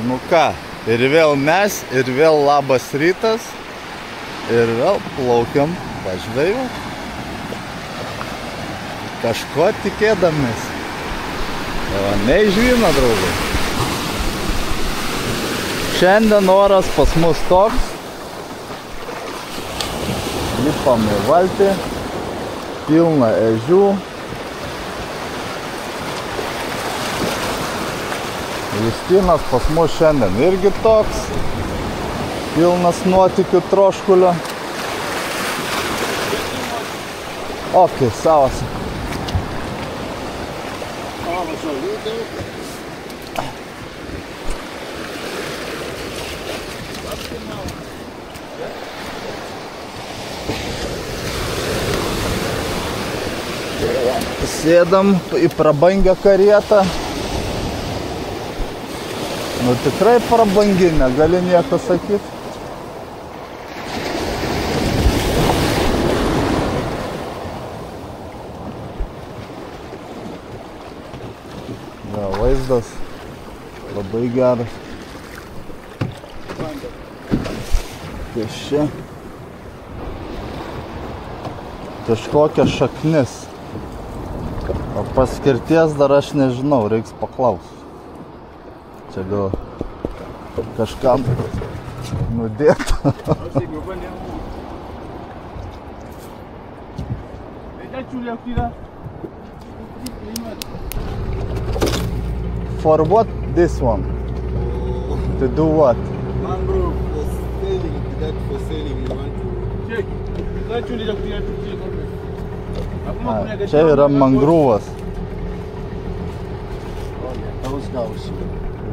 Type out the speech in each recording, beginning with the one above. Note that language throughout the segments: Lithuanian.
Nu ką, ir vėl mes, ir vėl labas rytas, ir vėl plaukiam pažvejot. Kažko tikėdamis. Neižvyno, draugai. Šiandien oras pas mus toks. Lipam į valtį, pilna ežių. Justinas pas mus šiandien irgi toks, pilnas nuotykių troškulio. Ok, savas. Sėdam į prabangią karietą. Nu tikrai prabangi, negali nieko sakyti. Ja, vaizdas labai geras. Čia kažkokia šaknis. O paskirties dar aš nežinau, reiks paklaust. Čia gal kažkam nudėta. For what this one? To do what? Mangrove for sailing, that for sailing you want to check. Čia yra mangruvas.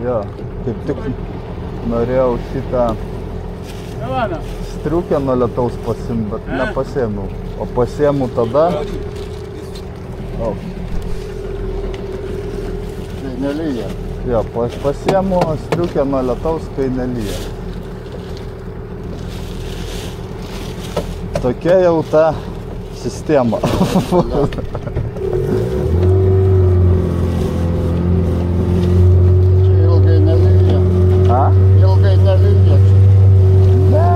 Jo, kaip tik norėjau šitą striukę nuo lietaus pasiimt, bet nepasiėmiau. O pasiėmiau tada. Kai nelyja. Jo, pasiėmiau striukę nuo lietaus, kai nelyja. Tokia jau ta sistema. Ilgai nelyja. Ne.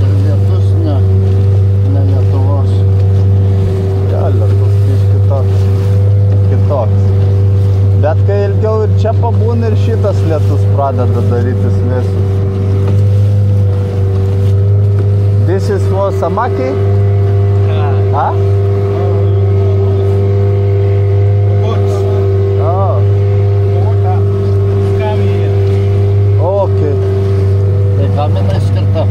Ir lietus ne Lietuvos. Ja, lietus kitoks. Bet kai ilgiau ir čia pabūna ir šitas lietus pradeda darytis vėsus. This is for samaki? Huh? Kamina skirta.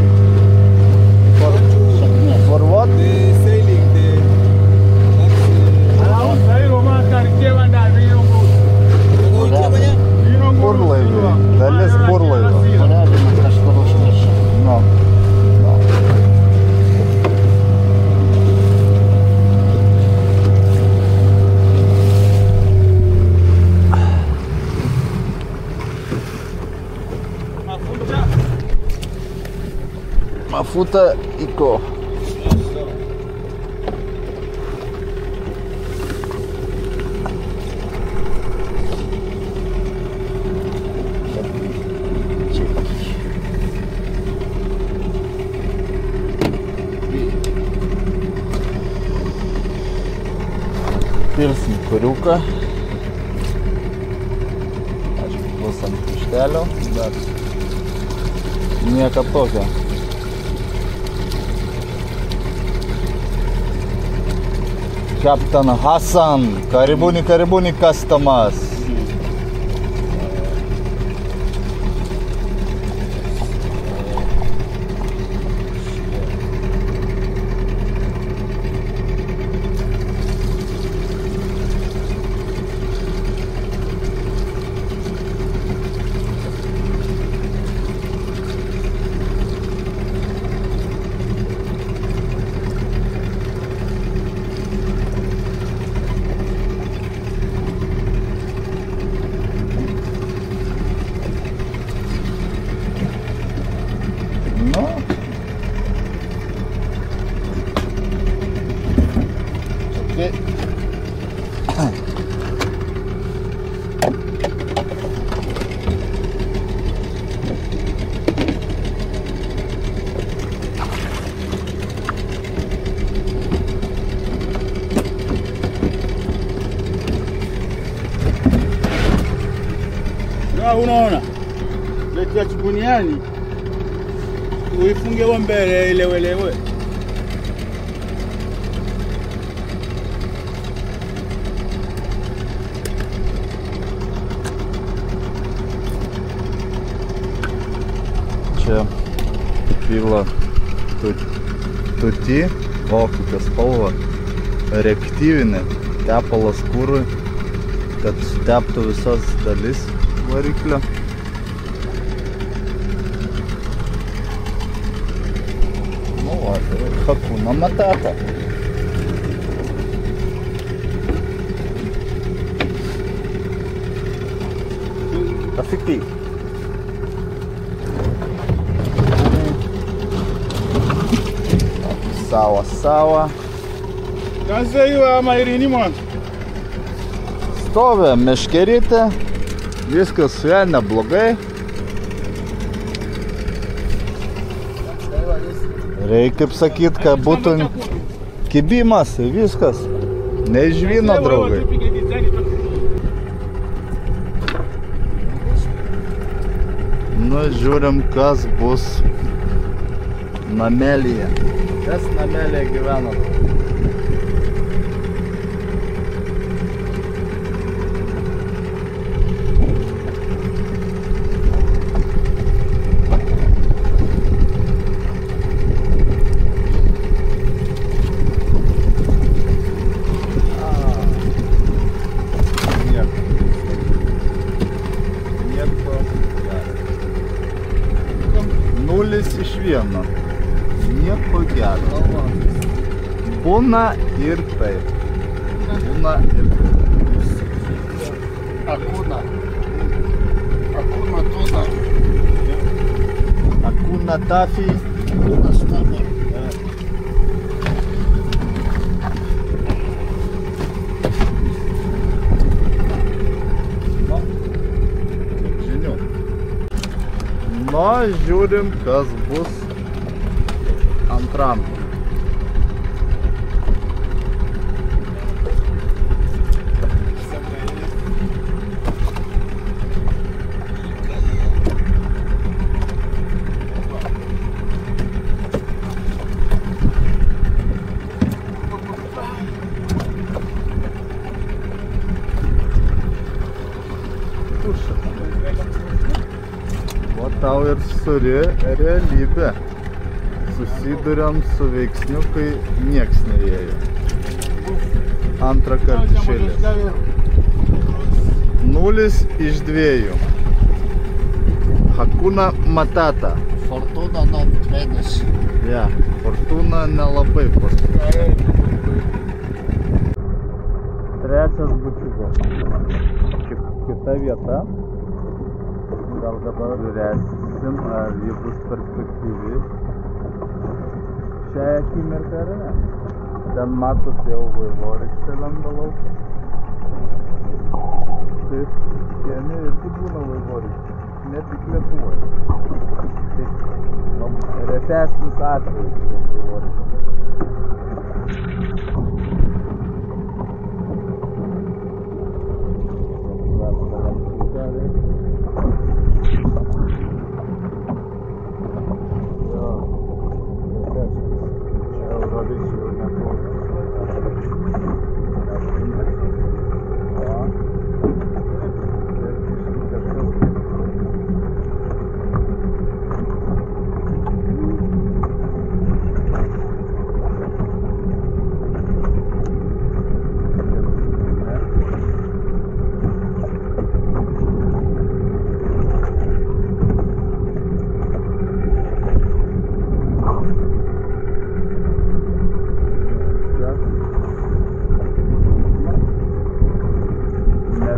For what? The sailing, Burlaiviai. Dalis burlaivio. Kūrelimas kažkur užmiršė. No. Mafuta iko. Pilsim kuriuką. Aišku, bus ant kištelio, bet nieko tokio. Captain Hassan, karibuni customers. Unaona? Letea chibuniani. Uifunge wa mbele ilewelewe. Čia pila tuti, o kokia spalva, reaktyvinė, tepalas kūrui, kad suteptų visas dalis variklio. Nu, o, tai Hakuna Matata. Afikai. Sawa. Gansėjau mairinimo. Stovi meškerytė, viskas su ja neblogai. Reikia kaip sakyt, kad būtų kibimas, viskas. Ne iš vyno, draugai. Nu, žiūrim, kas bus namelyje. Kas namelyje gyvena? Nulis iš vieno. Nieko gero. Būna ir taip. Būna ir taip. Hakuna Toda. Hakuna Tafi. Hakuna Stapa. Žinių. Nu, žiūrim, kas bus antram. O tau ir suri realybė. Susiduriam su veiksniu, kai nieks neėjo. Antrą kartą išėlės. 0 iš 2. Hakuna Matata. Fortuna non venis. Ja, fortuna nelabai pasakė. Trečias bučiukas. Kita vieta. Gal dabar žiūrėsim, ar ji bus perspektyvi šią akimirką ar ne. Ten matot jau vaivorykštė lenda lauką. Taip, kieme irgi būna vaivorykštė, ne tik Lietuvoje. Taip, retesnis atvejis vaivorykštė.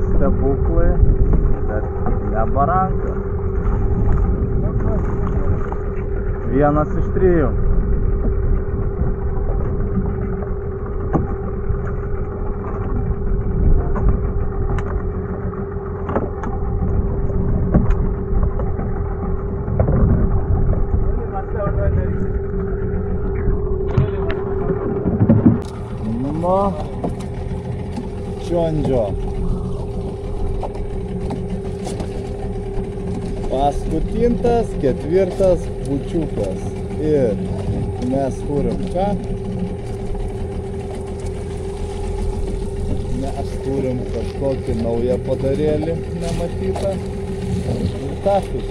Stebuklai, bet ne baranka. 1 iš 3. No, Čionđo. Paskutintas, ketvirtas bučiukas. Ir mes turim ką? Mes turim kažkokį naują padarėlį, nematytą. Tafis.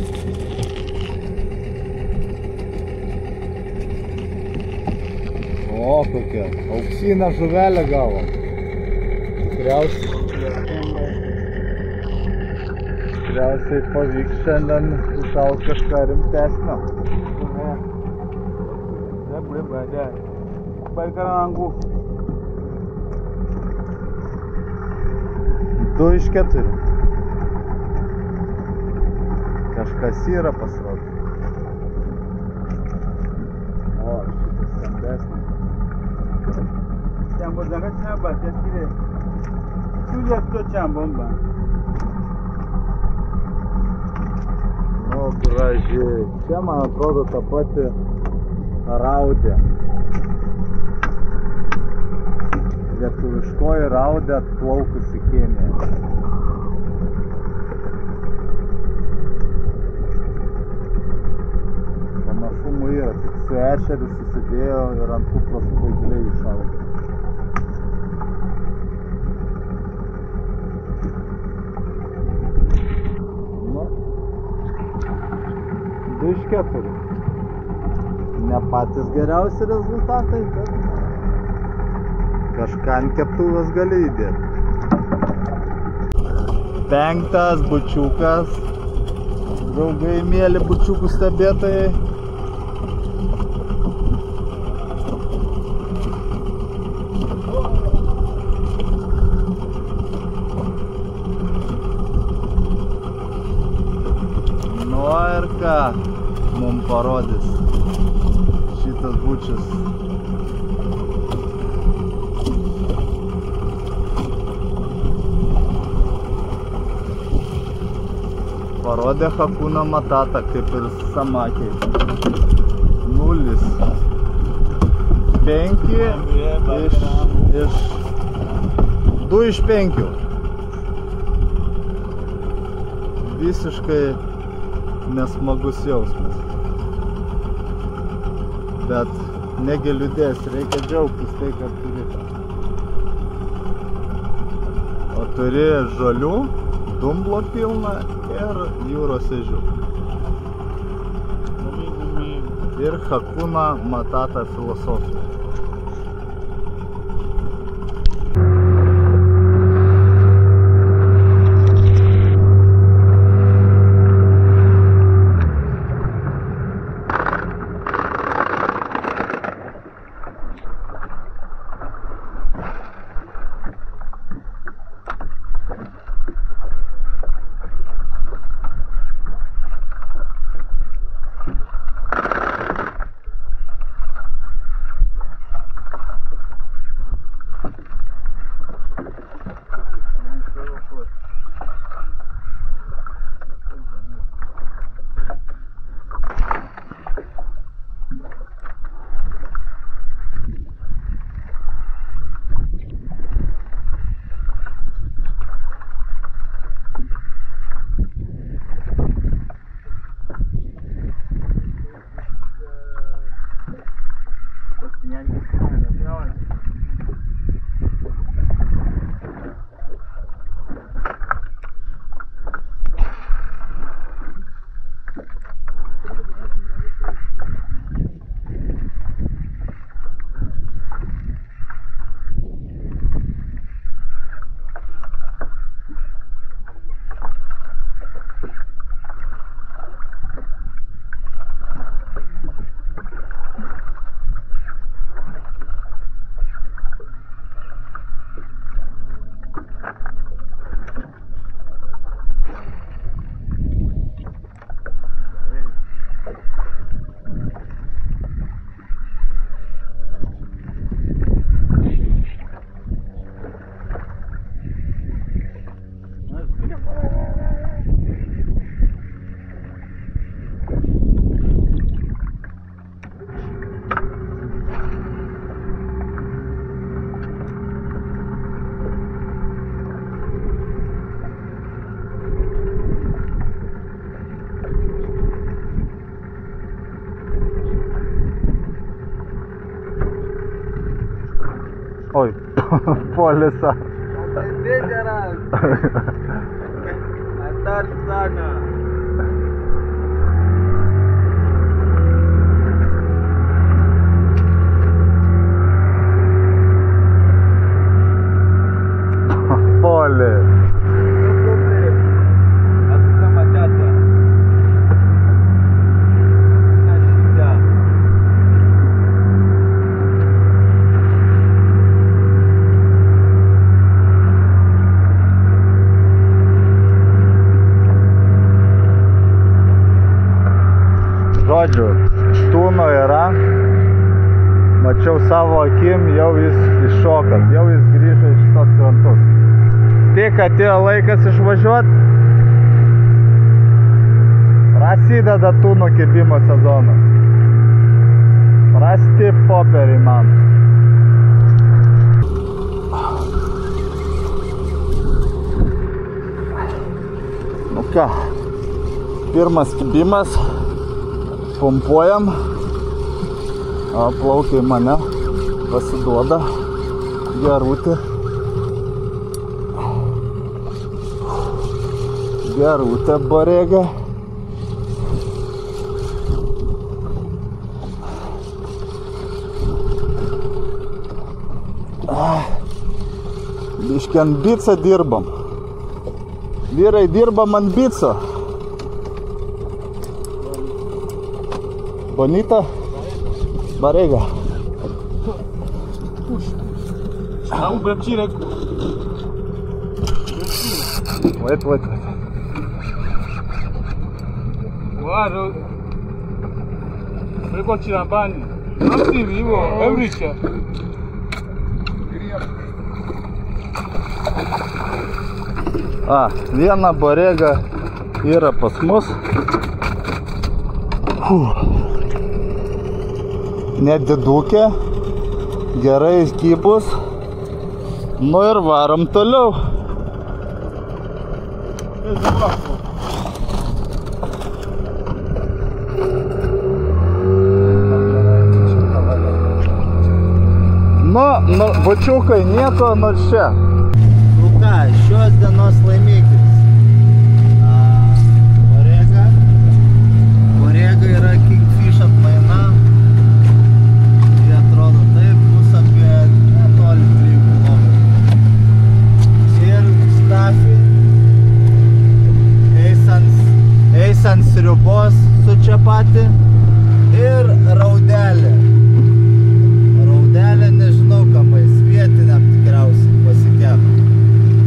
O, kokia auksinę žuvelę gavom. Tikriausiai pavyks šiandien iššaut kažką rimtesnio. Du iš 4. Kažkas yra pasirodo. O, šitas stambesnis. Chambo daga chamba, tieskire. Sujas to chambomba. Nu, gražiai. Čia, man atrodo, ta pati raudė. Lietuviškoji raudė atplaukusi Keniją. Panašumų yra, tik su ešeriu susidėjo ir ant kupros labai giliai iššaudė. Nu, 2 iš 4. Ne patys geriausi rezultatai, bet kažką ant keptuvės gali įdėti. 5. bučiukas. Draugai, mėly bučiukų stebėtojai. Nu ir ką mums parodys šitas bučius. Parodė Hakuna Matata, kaip ir Samakiai. 0. 5 iš 2 iš 5. Visiškai nesmagus jausmas. Bet negi liūdės, reikia džiaugtis tai, kad turi. O turi žolių, dumblo pilna ir jūros ežiukų. Ir Hakuna Matata filosofija. Polisą. Dangerous. Atar sana. Poli. No problem. Hakuna matata. Hakuna shida. Žodžiu, tūno yra, mačiau savo akim, jau jis iššokas, jau jis grįžo iš šitos krantus. Tik atėjo laikas išvažiuoti, prasideda tūno kibimo sezonas. Prasti popieriai man. Nu ką, pirmas kibimas. Pumpuojam, plaukiai mane pasiduoda gerutė. Gerutė barėga. Biškį ant bico dirbam. Vyrai dirbam ant bico. Bonita? Barega. Am brăcire. Wait. Oare. Precoci la bani. Non si vivo, è ricca. Viena barega yra pas mus. Nedidukė, gerai kybus. Nu ir varom toliau. Nu, bučiukai nieko, nors čia. Nu ką, šios dienos laimikis. Barega yra Kingfish atmaina. Jie atrodo taip, bus apie netoli 3 km. Ir Stafi eis ant sriubos su čia pati. Ir raudelė. Raudelė nežinau kamai, vietiniam tikriausiai pasikep.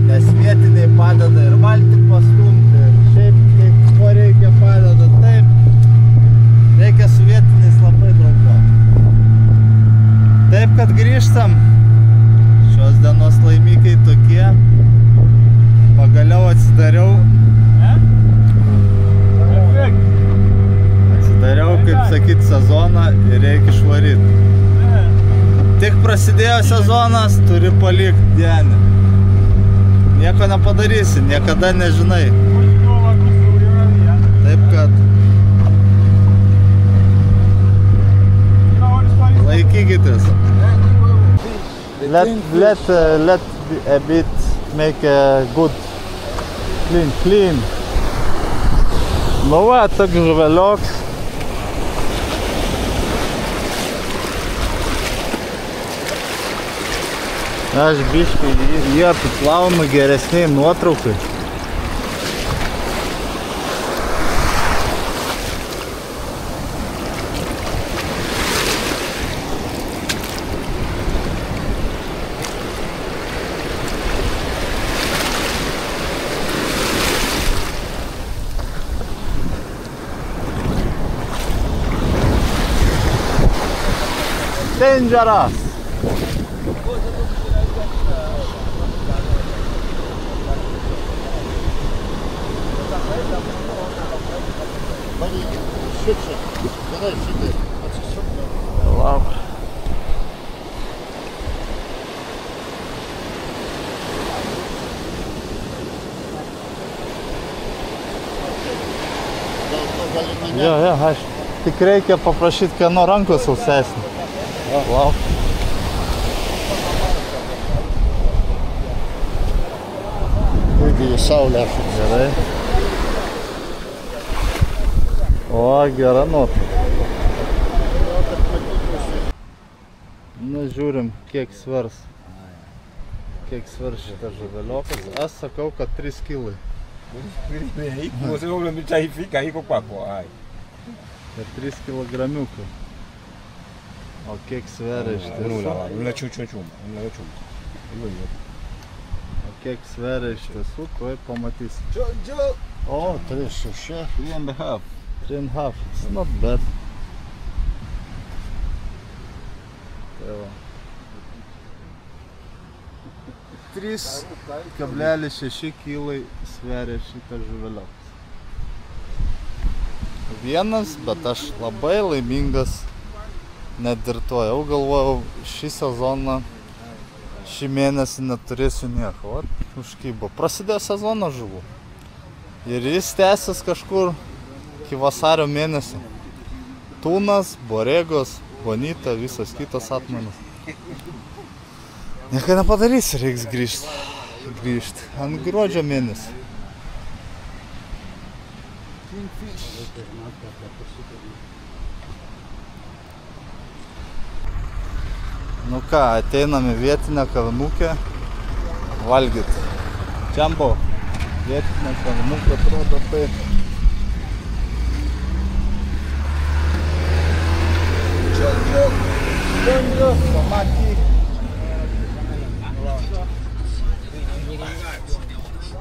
Nes vietiniai padeda ir valtį pastumti, ir šiaip kaip ko reikia padeda, taip. Reikia su vietiniais labai drauguoti. Taip, kad grįžtam. Šios dienos laimikiai tokie. Pagaliau atsidariau. Atsidariau, kaip sakyt, sezoną ir reikia išvaryti. Tik prasidėjo sezonas, turi palikti dienį. Nieko nepadarysi, niekada nežinai. Taip kad laikykitės. Let a bit make a good clean. Nu va, toks žuvelioks. Aš biškai jį apiplaunu geresniai nuotraukai. Dangerous! Lauk. Jo, aš tik reikia paprašyti, kieno rankos sausesnė. Lauk. saulę. Gerai. O, gera nuotrauka. Na, žiūrim, kiek svers. Kiek svers šitas žuveliokas. Aš sakau, kad 3 kilai. Você ouve me aí fica aí com o papo, ai. Ir 3 kilogramiukai. O kiek sveria iš tiesų? O kiek sveria iš tiesų, tuoj pamatysi. O, 3,6. 3,5. 3,5. It's not bad. Tai va. 3,6 kilai sveria šitas žuveliokas. Vienas, bet aš labai laimingas. Net ir tuo, jau galvojau, šį sezoną, šį mėnesį neturėsiu nieko. Vat, užkybo. Prasidėjo sezono žuvų. Ir jis tęsis kažkur iki vasario mėnesio. Tūnas, boregos, bonita, visas kitas atmainas. Nieko nepadarysi, reiks grįžti. Ant gruodžio mėnesį. Nu ką, ateinam į vietinę kavinukę valgyt. Jumbo. Vietinė kavinukę atrodo taip. Džiungiu, pamatyk.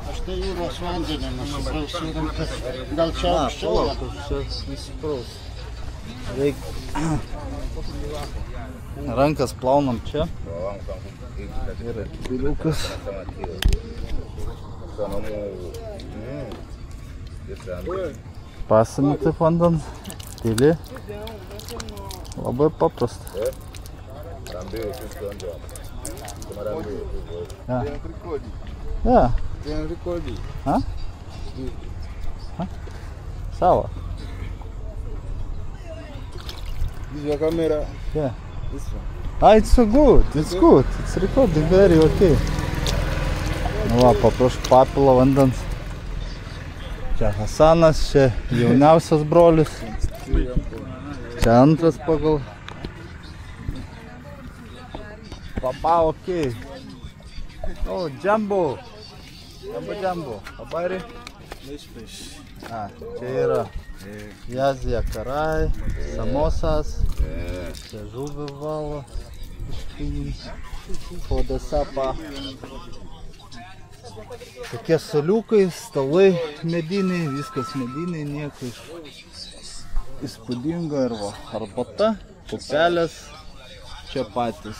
Aš tai jūros vandenį nusiprausiu rankas. Gal čia aukščiau? Čia nusipraus. Reik... Rankas plaunam čia. Ir piliukas. Pasami taip vandens. Pili. Labai paprasta. Ja. Ha? Ha? Sava. This is your camera. Yeah. Ah, it's so good. It's good. It's recording very okay. Nu va, paprašau papilo vandens. Čia Hasanas, čia jauniausias brolis. Čia antras pagal. Papa, okay. Oh, Jumbo. Jumbo. Papari? Ah, čia yra Jazija karai, samosas. Čia žuvį valo. Podasapa. Tokie soliukai, stalai mediniai, viskas mediniai, nieko įspūdingo ir va. Arbata, pupelės, čia patys.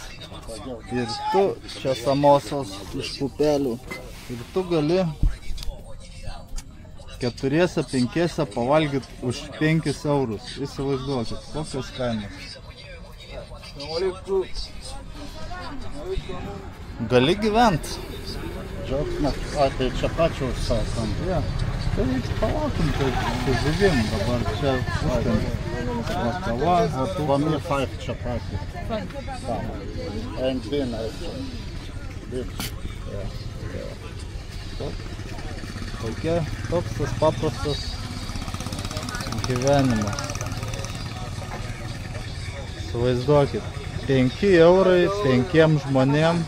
Ir tu, čia samosas iš pupelių. Ir tu gali 4-5 pavalgyti už 5 eurus. Įsivaizduokit, kokios kainos. Gali gyventi. Džiaugsmas. O, tai čia pačiu užsakom. Ja. Tai palaukim, tai žuvim dabar čia užkant. Kava, For me 5 chapati. And dinner. Toks tas paprastas gyvenimas. Suvaizduokit, 5 eurai 5 žmonėm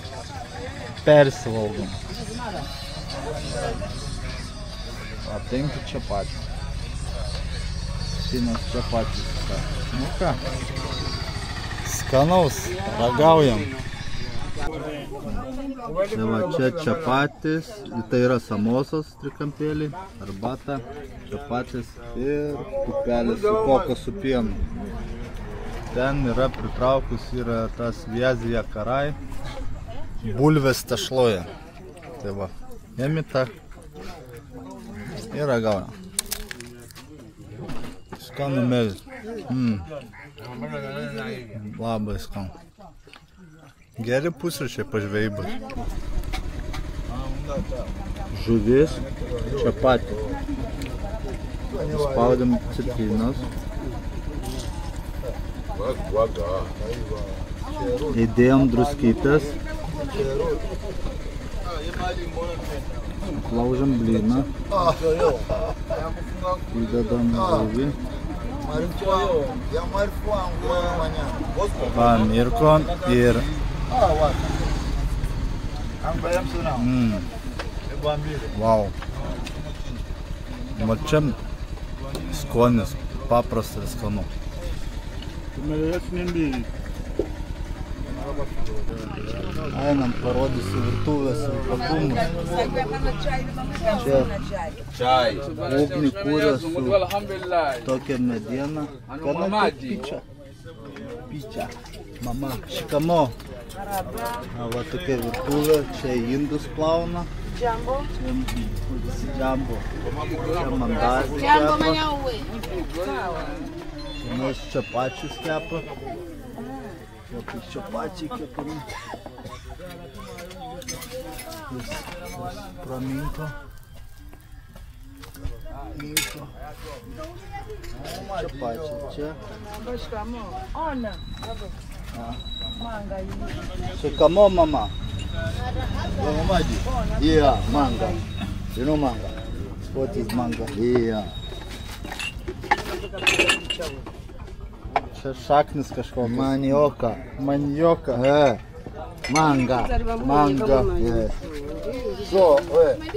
persivalgom. O 5 čia patys. 7 čia patys. Nu ką, skanaus, ragaujam. Tai va, čia čapatis, tai yra samosas trikampėliai, arbata, čapatis ir pupelis su koka su pienu. Ten yra pritraukus, yra tas Jazija karai, bulvės tešloje. Tai va, ėmi tą ir ragaujam. Skanu medis. Labai skanu. Geri pusryčiai pažvejybos. Žuvis, čapati. Spaudėm citrinas. Įdėjom druskytės. Laužam blyną. Įdedam žuvį. Pamirkom ir wow. Mačiam skonis, paprastas ir skanu. Einam, parodysiu virtuvės ypatumus. Čia ugnį kūrė su tokia mediena. Kana pičia. Pičia. Mama. Šikamo. Va tokia virtuvė. Čia indus plauna. Džambo. Džambo. Čia mandazi kepa. Mes čia pačius kepa. O tai čia pačiai kepami. Jis praminko. Minko. Čia pačiai, čia. Čia kamo, mama? Yeah, manga. You know manga? What is manga? Yeah. Čia šaknis kažkokios. Manioka. Manioka. Manga. Manga. Yes. So,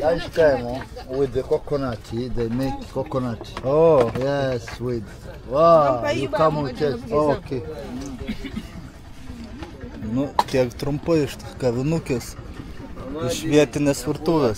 ice cream with the coconut. They make coconut. Oh. Yes, with. Wow, you come with it. Oh, okay. Nu, tiek trumpai iš kavinukės. Iš vietinės virtuvės.